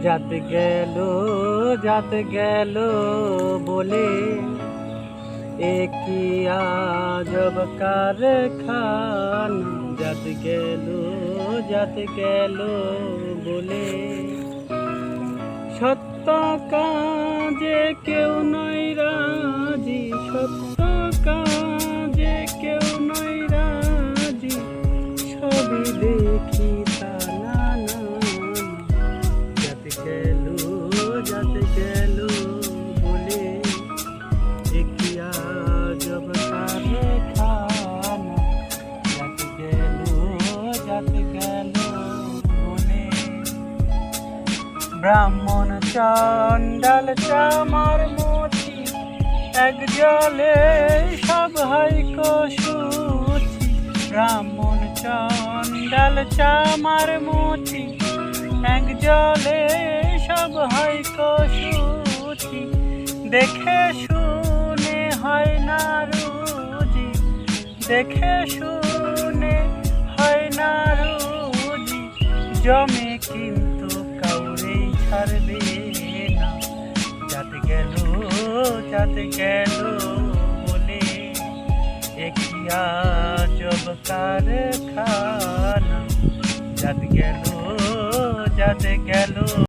जात गেল বলে একই আজব কারখানা। जात গেল বলে সত্য কাজে কেউ নয় রাজি, সত্য কাজে কেউ নয় রাজি, সবই দেখি তা না না। जात গেল বলে একই আজব কারখানা। जात গেল বলে ব্রাহ্মণ চণ্ডাল চামার মতি, এক জলে সব হয় কসুচি। ব্রাহ্মণ চণ্ডাল চামার মতি, এক জলে সব হয় কসুচি। দেখে শুনে হয় না রুজি, দেখে শুনে হয় না রুজি, জমে কিন্তু কাউরেই ছাড়বে না। जात গেল বলে একই আজব কারখানা। जात গেল